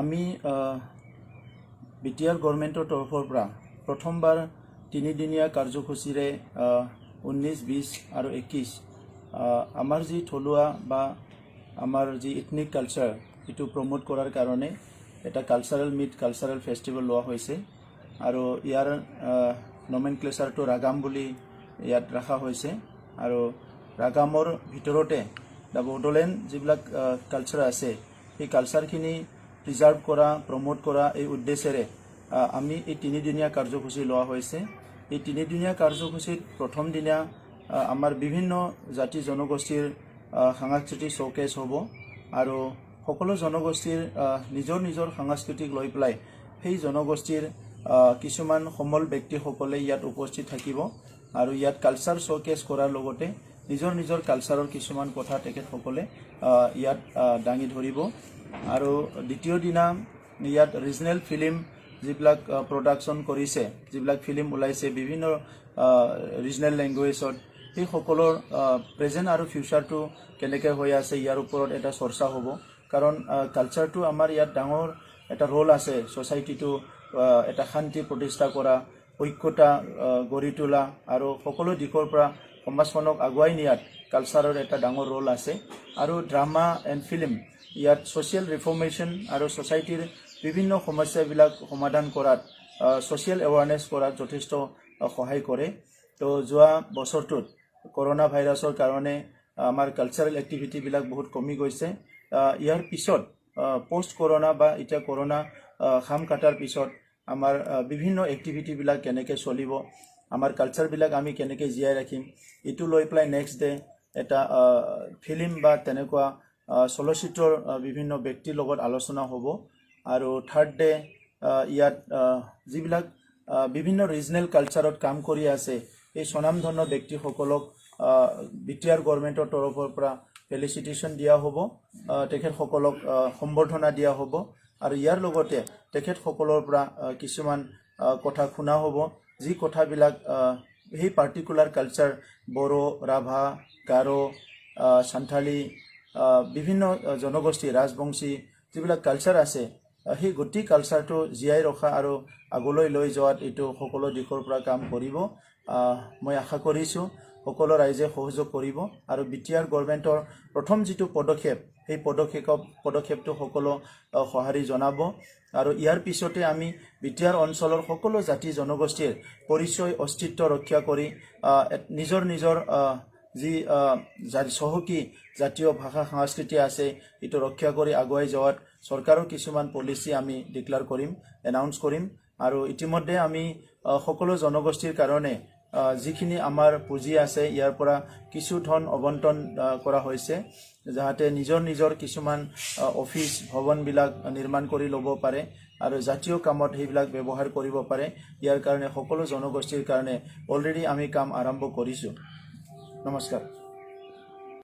আমি বিটিআৰ গভৰ্নমেন্টৰ তৰফৰ পৰা প্ৰথমবাৰ 3 দিনীয়া কাৰ্যসূচীৰে 19, 20 আৰু 21 আমাৰ যি থলুৱা বা আমাৰ যি ইথনিক কালচাৰ এটো প্ৰমোট কৰাৰ কাৰণে এটা কালচাৰেল মিট কালচাৰেল ফেষ্টিভেল লোৱা হৈছে আৰু ইয়াৰ নমেনক্লেচাৰটো ৰাগাম বুলি ইয়াত ৰাখা হৈছে আৰু ৰাগামৰ ভিতৰতে দা বডোলেণ্ড যিবিলাক কালচাৰ আছে এই কালচাৰখিনি প্ৰিজাৰ্ভ কৰা প্ৰমোট কৰা এই উদ্দেশ্যেৰে আমি এই 3 দিনীয়া কাৰ্যসূচী লোৱা হৈছে। এই 3 দিনীয়া কাৰ্যসূচীত প্ৰথম দিনা আমাৰ বিভিন্ন জাতি জনগোষ্ঠীৰ সাংস্কৃতিক শোকেছ হ'ব আৰু সকলো জনগোষ্ঠীৰ নিজৰ নিজৰ সাংস্কৃতিক লৈ পেলাই সেই জনগোষ্ঠীৰ কিছুমান সমল ব্যক্তিসকলে ইয়াত উপস্থিত থাকিব আৰু ইয়াত কালচাৰ শোকেছ কৰাৰ লগতে নিজৰ নিজৰ কালচাৰৰ কিছুমান কথা তেখেতসকলে ইয়াত দাঙি ধৰিব আৰু দ্বিতীয় দিনা ইয়াত ৰিজনেল ফিল্ম যিবিলাক প্ৰডাকশ্যন কৰিছে যিবিলাক ফিল্ম ওলাইছে বিভিন্ন ৰিজনেল লেংগুৱেজত এই সকলৰ প্ৰেজেন্ট আৰু ফিউচাৰটো কেনেকৈ হৈ আছে ইয়াৰ ওপৰত এটা চৰ্চা হ'ব কাৰণ কালচাৰটো আমাৰ ইয়াত ডাঙৰ এটা ৰোল আছে সোসাইটিটো এটা শান্তি প্ৰতিষ্ঠা কৰা ঐক্যতা গঢ়ি তোলা আৰু সকলো দিশৰ পৰা সমাজখনক আগুৱাই নিয়াত কালচাৰৰ এটা ডাঙৰ ৰোল আছে আৰু ড্ৰামা এণ্ড ফিল্ম ইয়াত সোশ্যাল ৰিফৰ্মেশ্যন আৰু সোসাইটিৰ বিভিন্ন সমস্যাবিলাক সমাধান কৰাত সোশ্যাল এৱাৰনেছ কৰাত যথেষ্ট সহায় কৰে। তো যোৱা বছৰটোত কৰোনা ভাইৰাছৰ কাৰণে আমাৰ কালচাৰেল এক্টিভিটিবিলাক বহুত কমি গৈছে। ইয়াৰ পিছত পোষ্ট কৰোনা বা এতিয়া কৰোনা খাম কাটাৰ পিছত আমাৰ বিভিন্ন এক্টিভিটিবিলাক কেনেকৈ চলিব আমাৰ কালচাৰবিলাক আমি কেনেকৈ জীয়াই ৰাখিম এইটো লৈ পেলাই নেক্সট ডে এটা ফিল্ম বা তেনেকুৱা চলচ্চিত্ৰৰ বিভিন্ন ব্যক্তিৰ লগত আলোচনা হ'ব আৰু থাৰ্ড ডে ইয়াত যিবিলাক বিভিন্ন ৰিজনেল কালচাৰত কাম কৰি আছে এই স্বনামধন্য ব্যক্তিসকলক বিটিআৰ গভৰ্নমেন্টৰ তৰফৰ পৰা ফেলিচিটেশ্যন দিয়া হ'ব তেখেতসকলক সম্বৰ্ধনা দিয়া হ'ব আৰু ইয়াৰ লগতে তেখেতসকলৰ পৰা কিছুমান কথা শুনা হ'ব যি কথাবিলাক সেই পাৰ্টিকুলাৰ কালচাৰ বড়ো ৰাভা গাৰো সান্থালী বিভিন্ন জনগোষ্ঠী ৰাজবংশী যিবিলাক কালচাৰ আছে সেই গোটেই কালচাৰটো জীয়াই ৰখা আৰু আগলৈ লৈ যোৱাত এইটো সকলো দিশৰ পৰা কাম কৰিব। মই আশা কৰিছোঁ সকলো ৰাইজে সহযোগ কৰিব আৰু বিটিআৰ গভৰ্নমেন্টৰ প্ৰথম যিটো পদক্ষেপ সেই পদক্ষেপটো সকলো সঁহাৰি জনাব আৰু ইয়াৰ পিছতে আমি বিটিআৰ অঞ্চলৰ সকলো জাতি জনগোষ্ঠীৰ পৰিচয় অস্তিত্ব ৰক্ষা কৰি নিজৰ নিজৰ যি চহকী জাতীয় ভাষা সংস্কৃতি আছে এইটো ৰক্ষা কৰি আগুৱাই যোৱাত চৰকাৰৰ কিছুমান পলিচি আমি ডিক্লেয়াৰ কৰিম এনাউন্স কৰিম আৰু ইতিমধ্যে আমি সকলো জনগোষ্ঠীৰ কাৰণে যিখিনি আমাৰ পুঁজি আছে ইয়াৰ পৰা কিছু ধন আবণ্টন কৰা হৈছে যাতে নিজৰ নিজৰ কিছুমান অফিচ ভৱনবিলাক নিৰ্মাণ কৰি ল'ব পাৰে আৰু জাতীয় কামত সেইবিলাক ব্যৱহাৰ কৰিব পাৰে। ইয়াৰ কাৰণে সকলো জনগোষ্ঠীৰ কাৰণে অলৰেডি আমি কাম আৰম্ভ কৰিছোঁ। নমস্কাৰ।